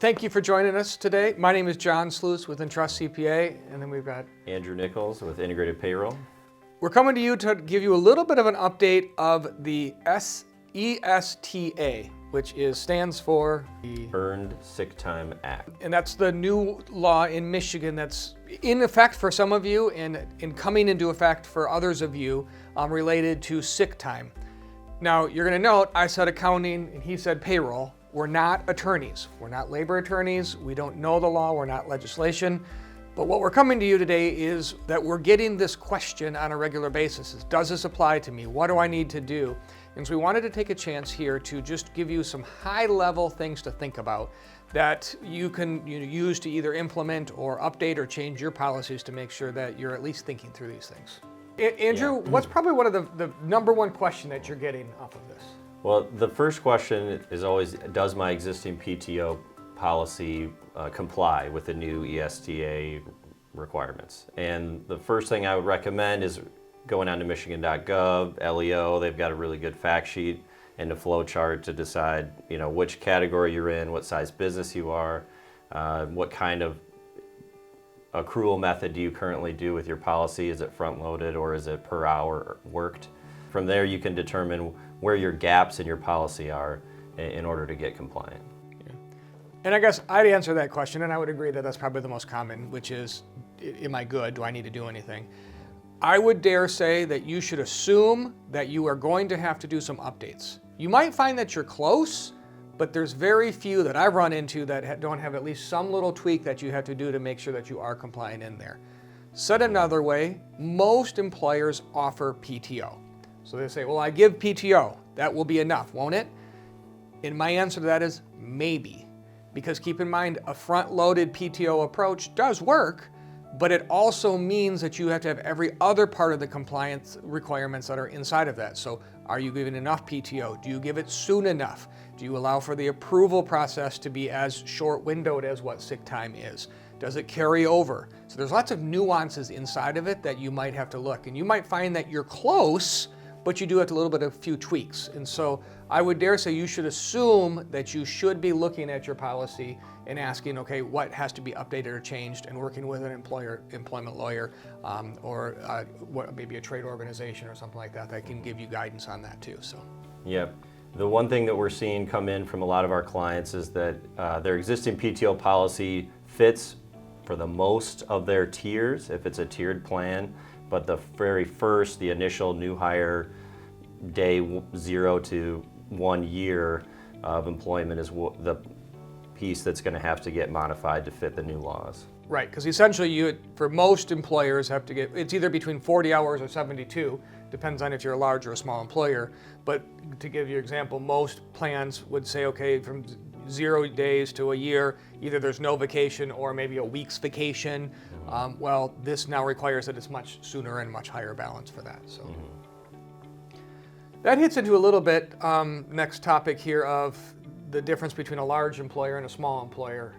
Thank you for joining us today. My name is Jon Sluis with Intrust CPA, and then we've got Andrew Nichols with Integrated Payroll. We're coming to you to give you a little bit of an update of the ESTA, which stands for the Earned Sick Time Act. And that's the new law in Michigan that's in effect for some of you and coming into effect for others of you related to sick time. Now, you're going to note I said accounting and he said payroll. We're not attorneys. We're not labor attorneys. We don't know the law. We're not legislation. But what we're coming to you today is that we're getting this question on a regular basis. Does this apply to me? What do I need to do? And so we wanted to take a chance here to just give you some high-level things to think about that you can use to either implement or update or change your policies to make sure that you're at least thinking through these things. Andrew, what's probably one of the number one question that you're getting off of this? Well, the first question is always, does my existing PTO policy comply with the new ESTA requirements? And the first thing I would recommend is going on to michigan.gov, LEO. They've got a really good fact sheet and a flow chart to decide, which category you're in, what size business you are, what kind of accrual method do you currently do with your policy? Is it front-loaded or is it per hour worked? From there, you can determine where your gaps in your policy are in order to get compliant. Yeah. And I guess I'd answer that question, and I would agree that that's probably the most common, which is, am I good? Do I need to do anything? I would dare say that you should assume that you are going to have to do some updates. You might find that you're close, but there's very few that I've run into that don't have at least some little tweak that you have to do to make sure that you are compliant in there. Said another way, most employers offer PTO. So they say, well, I give PTO. That will be enough, won't it? And my answer to that is maybe. Because keep in mind, a front-loaded PTO approach does work, but it also means that you have to have every other part of the compliance requirements that are inside of that. So are you giving enough PTO? Do you give it soon enough? Do you allow for the approval process to be as short-windowed as what sick time is? Does it carry over? So there's lots of nuances inside of it that you might have to look. And you might find that you're close, but you do have a few tweaks. And so I would dare say you should assume that you should be looking at your policy and asking, okay, what has to be updated or changed, and working with an employment lawyer, or maybe a trade organization or something like that can give you guidance on that too. So. Yep. The one thing that we're seeing come in from a lot of our clients is that their existing PTO policy fits for the most of their tiers, if it's a tiered plan. But the very first, the initial new hire day 0 to 1 year of employment is the piece that's going to have to get modified to fit the new laws. Right, because essentially for most employers have to get, it's either between 40 hours or 72, depends on if you're a large or a small employer. But to give you an example, most plans would say, okay, from 0 days to a year, either there's no vacation or maybe a week's vacation. Well, this now requires that it's much sooner and much higher balance for that. So that hits into a little bit next topic here of the difference between a large employer and a small employer.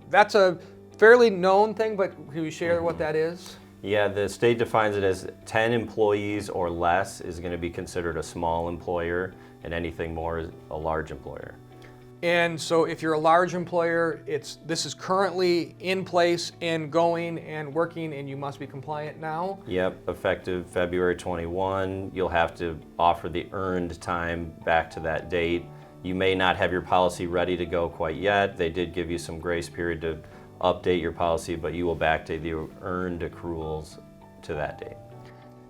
That's a fairly known thing, but can you share what that is? Yeah, the state defines it as 10 employees or less is going to be considered a small employer, and anything more is a large employer. And so if you're a large employer, this is currently in place and going and working, and you must be compliant now? Yep, effective February 21, you'll have to offer the earned time back to that date. You may not have your policy ready to go quite yet. They did give you some grace period to update your policy, but you will backdate the earned accruals to that date.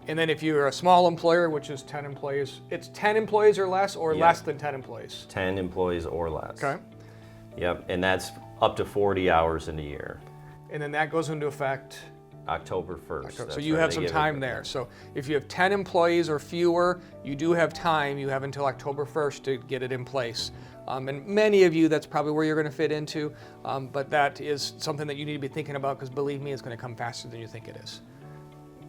And then if you're a small employer, which is 10 employees, it's 10 employees or less, or less than 10 employees? 10 employees or less. Okay. Yep, and that's up to 40 hours in a year. And then that goes into effect? October 1st. So you have some time there. So if you have 10 employees or fewer, you do have time. You have until October 1st to get it in place. And many of you, that's probably where you're going to fit into. But that is something that you need to be thinking about, because believe me, it's going to come faster than you think it is.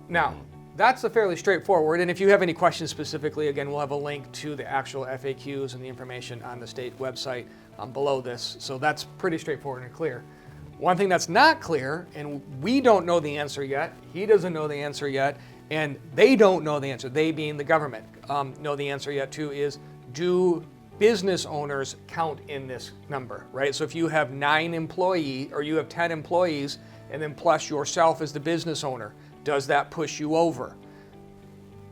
Now, that's a fairly straightforward. And if you have any questions specifically, again, we'll have a link to the actual FAQs and the information on the state website below this. So that's pretty straightforward and clear. One thing that's not clear, and we don't know the answer yet, he doesn't know the answer yet, and they don't know the answer, they being the government, know the answer yet too, is do business owners count in this number, right? So if you have 9 employees or you have 10 employees and then plus yourself as the business owner, does that push you over?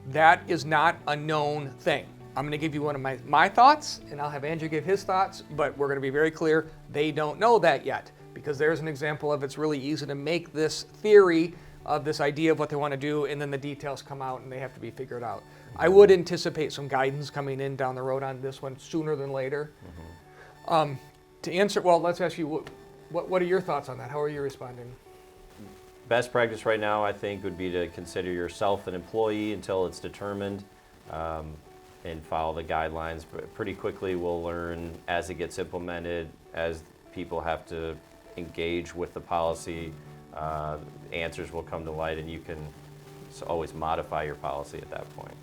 That is not a known thing. I'm going to give you one of my thoughts, and I'll have Andrew give his thoughts, but we're going to be very clear, they don't know that yet, because there's an example of it's really easy to make this theory of this idea of what they want to do, and then the details come out and they have to be figured out. I would anticipate some guidance coming in down the road on this one sooner than later. To answer, well, let's ask you, what are your thoughts on that? How are you responding? Best practice right now, I think, would be to consider yourself an employee until it's determined, and follow the guidelines. But pretty quickly, we'll learn as it gets implemented, as people have to engage with the policy, answers will come to light, and you can always modify your policy at that point.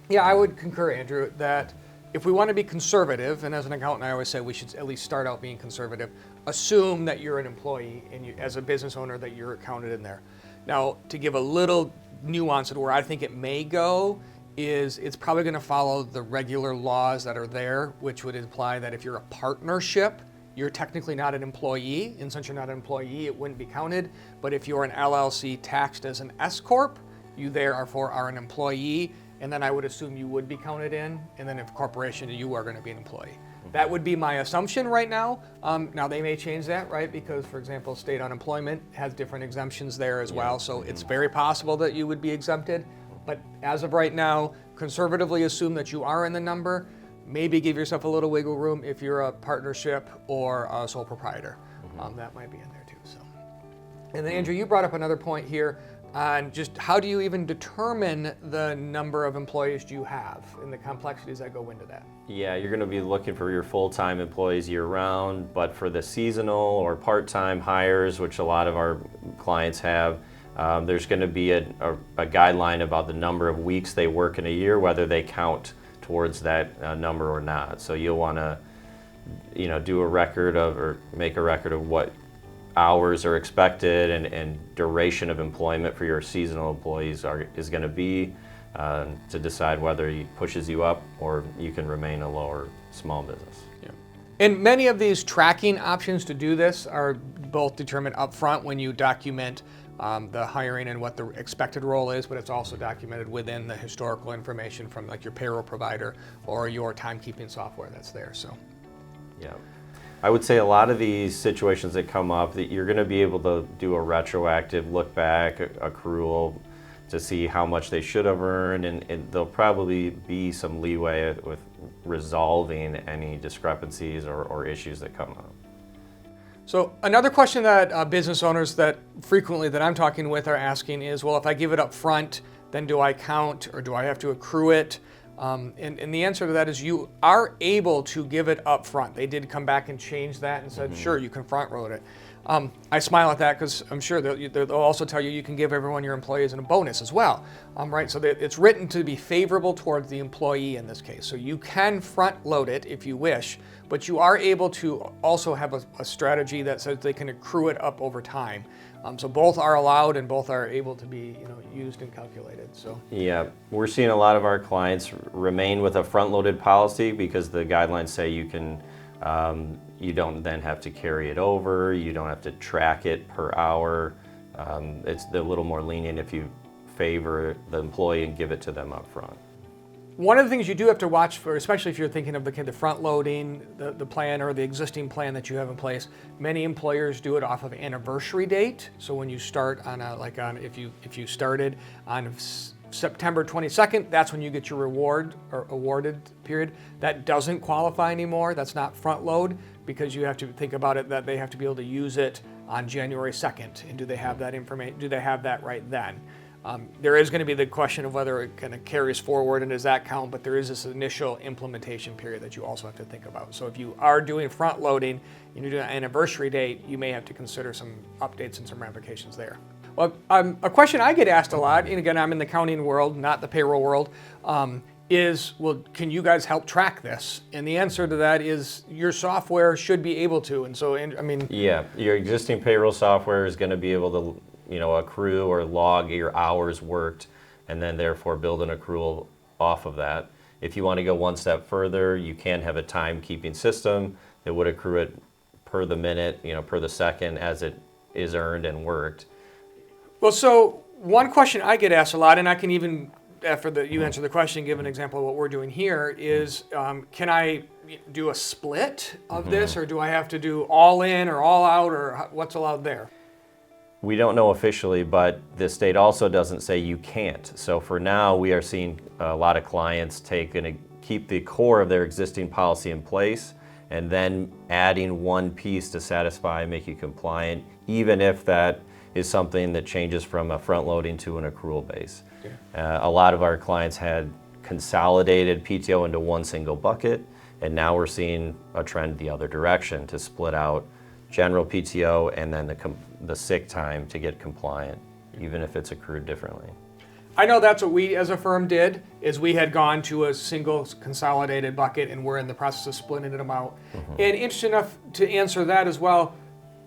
Yeah, I would concur, Andrew, that if we want to be conservative, and as an accountant I always say we should at least start out being conservative, assume that you're an employee and you, as a business owner, that you're counted in there. Now, to give a little nuance to where I think it may go is it's probably going to follow the regular laws that are there, which would imply that if you're a partnership, you're technically not an employee, and since you're not an employee, it wouldn't be counted. But if you're an LLC taxed as an S Corp, you therefore are an employee, and then I would assume you would be counted in, and then if corporation, you are going to be an employee. That would be my assumption right now. Now they may change that, right? Because, for example, state unemployment has different exemptions there as well, so it's very possible that you would be exempted. But as of right now, conservatively assume that you are in the number. Maybe give yourself a little wiggle room if you're a partnership or a sole proprietor. That might be in there too. So, and then Andrew, you brought up another point here on just how do you even determine the number of employees you have and the complexities that go into that. Yeah, you're going to be looking for your full-time employees year-round, but for the seasonal or part-time hires, which a lot of our clients have, there's going to be a guideline about the number of weeks they work in a year, whether they count towards that number or not. So you'll want to, do a record of, or make a record of what hours are expected and duration of employment for your seasonal employees is going to be to decide whether he pushes you up or you can remain a lower small business. Yeah. And many of these tracking options to do this are both determined up front when you document the hiring and what the expected role is, but it's also documented within the historical information from like your payroll provider or your timekeeping software that's there. So, yeah. I would say a lot of these situations that come up that you're going to be able to do a retroactive look back accrual to see how much they should have earned, and there'll probably be some leeway with resolving any discrepancies or issues that come up. So another question that business owners that frequently that I'm talking with are asking is, well, if I give it up front, then do I count or do I have to accrue it? And the answer to that is you are able to give it up front. They did come back and change that and said, sure, you can front load it. I smile at that because I'm sure they'll also tell you can give everyone your employees a bonus as well, right? So it's written to be favorable towards the employee in this case. So you can front load it if you wish, but you are able to also have a strategy that says they can accrue it up over time. So both are allowed and both are able to be used and calculated. So yeah, we're seeing a lot of our clients remain with a front-loaded policy because the guidelines say you can. You don't then have to carry it over. You don't have to track it per hour. It's a little more lenient if you favor the employee and give it to them up front. One of the things you do have to watch for, especially if you're thinking of the front loading, the plan or the existing plan that you have in place, many employers do it off of anniversary date. So when you start on if you started on September 22nd, that's when you get your reward or awarded period. That doesn't qualify anymore. That's not front load because you have to think about it that they have to be able to use it on January 2nd. And do they have that information? Do they have that right then? There is going to be the question of whether it kind of carries forward and does that count, but there is this initial implementation period that you also have to think about. So if you are doing front loading and you're doing an anniversary date, you may have to consider some updates and some ramifications there. Well, a question I get asked a lot, and again, I'm in the accounting world, not the payroll world, is, well, can you guys help track this? And the answer to that is your software should be able to. And so, I mean... Yeah, your existing payroll software is going to be able to accrue or log your hours worked and then therefore build an accrual off of that. If you want to go one step further, you can have a timekeeping system that would accrue it per the minute, per the second as it is earned and worked. Well, so one question I get asked a lot, and I can even, after you answer the question, give an example of what we're doing here, is can I do a split of this, or do I have to do all in or all out, or what's allowed there? We don't know officially, but the state also doesn't say you can't. So for now, we are seeing a lot of clients keep the core of their existing policy in place and then adding one piece to satisfy and make you compliant, even if that is something that changes from a front loading to an accrual base. Yeah. A lot of our clients had consolidated PTO into one single bucket, and now we're seeing a trend the other direction to split out general PTO and then the sick time to get compliant, even if it's accrued differently. I know that's what we as a firm did, is we had gone to a single consolidated bucket and we're in the process of splitting them out. And interesting enough to answer that as well,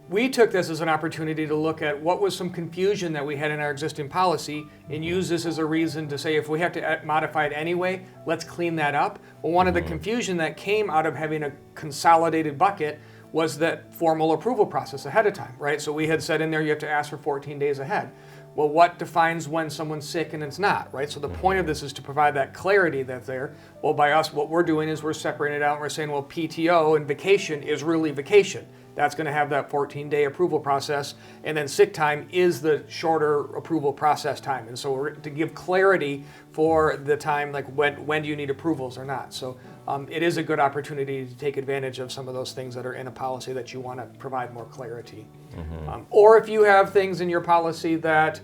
we took this as an opportunity to look at what was some confusion that we had in our existing policy and use this as a reason to say if we have to modify it anyway, let's clean that up. Well, one of the confusion that came out of having a consolidated bucket was that formal approval process ahead of time, right? So we had said in there you have to ask for 14 days ahead. Well, what defines when someone's sick and it's not, right? So the point of this is to provide that clarity that's there. Well, by us, what we're doing is we're separating it out and we're saying, well, PTO and vacation is really vacation. That's going to have that 14-day approval process, and then sick time is the shorter approval process time. And so we're to give clarity for the time, like when do you need approvals or not. So it is a good opportunity to take advantage of some of those things that are in a policy that you want to provide more clarity. Or if you have things in your policy that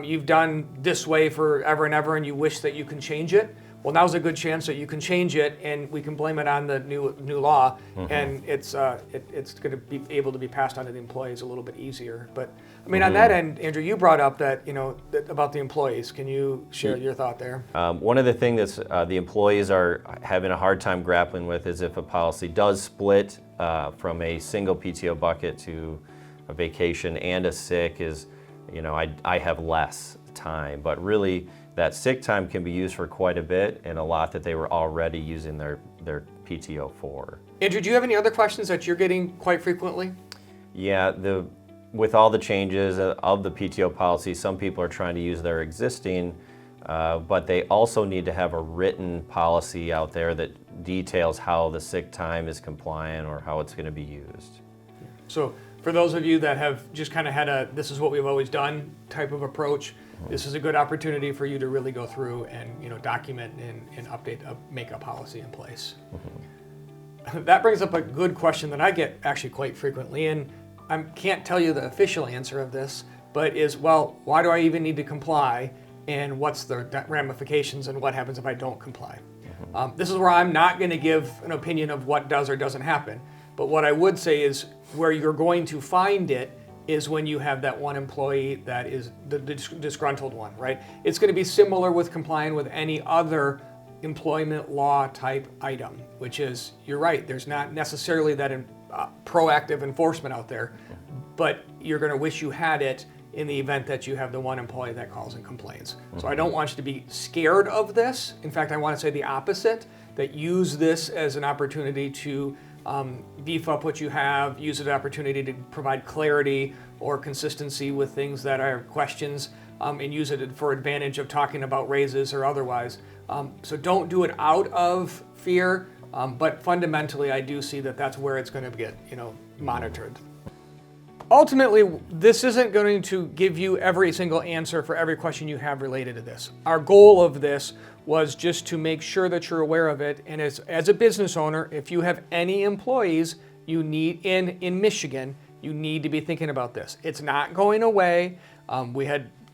you've done this way forever and ever and you wish that you can change it, well, now's a good chance that you can change it and we can blame it on the new law, and it's going to be able to be passed on to the employees a little bit easier. But I mean, on that end, Andrew, you brought up that about the employees. Can you share your thought there? One of the things that the employees are having a hard time grappling with is if a policy does split from a single PTO bucket to a vacation and a sick is, I have less time, but really that sick time can be used for quite a bit and a lot that they were already using their PTO for. Andrew, do you have any other questions that you're getting quite frequently? Yeah, with all the changes of the PTO policy, some people are trying to use their existing, but they also need to have a written policy out there that details how the sick time is compliant or how it's going to be used. So for those of you that have just kind of had a this is what we've always done type of approach, this is a good opportunity for you to really go through and document and update, make a policy in place. That brings up a good question that I get actually quite frequently, and I can't tell you the official answer of this, but why do I even need to comply, and what's the ramifications, and what happens if I don't comply? This is where I'm not going to give an opinion of what does or doesn't happen, but what I would say is where you're going to find it is when you have that one employee that is the disgruntled one, right? It's going to be similar with complying with any other employment law type item, which is, you're right, there's not necessarily that proactive enforcement out there, but you're going to wish you had it in the event that you have the one employee that calls and complains. So I don't want you to be scared of this. In fact, I want to say the opposite, that use this as an opportunity to beef up what you have, use it as an opportunity to provide clarity or consistency with things that are questions, and use it for advantage of talking about raises or otherwise. So don't do it out of fear, but fundamentally I do see that that's where it's going to get monitored. Ultimately, this isn't going to give you every single answer for every question you have related to this. Our goal of this was just to make sure that you're aware of it, and as a business owner, if you have any employees you need in Michigan, you need to be thinking about this. It's not going away.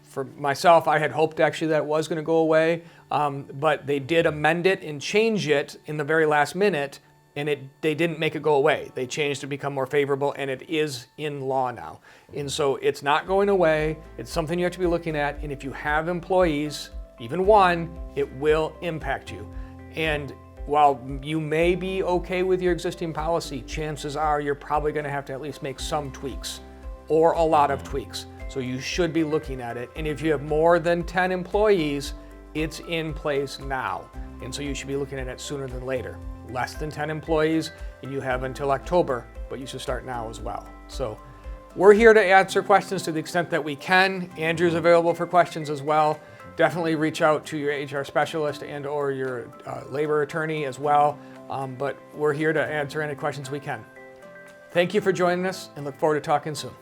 For myself, I had hoped actually that it was going to go away, but they did amend it and change it in the very last minute, and they didn't make it go away. They changed to become more favorable, and it is in law now. And so it's not going away. It's something you have to be looking at, and if you have employees, even one, it will impact you. And while you may be okay with your existing policy, chances are you're probably going to have to at least make some tweaks or a lot of tweaks. So you should be looking at it. And if you have more than 10 employees, It's in place now, and so you should be looking at it sooner than later. Less than 10 employees, and you have until October, but you should start now as well. So we're here to answer questions to the extent that we can. Andrew's available for questions as well. Definitely reach out to your HR specialist and or your labor attorney as well, but we're here to answer any questions we can. Thank you for joining us and look forward to talking soon.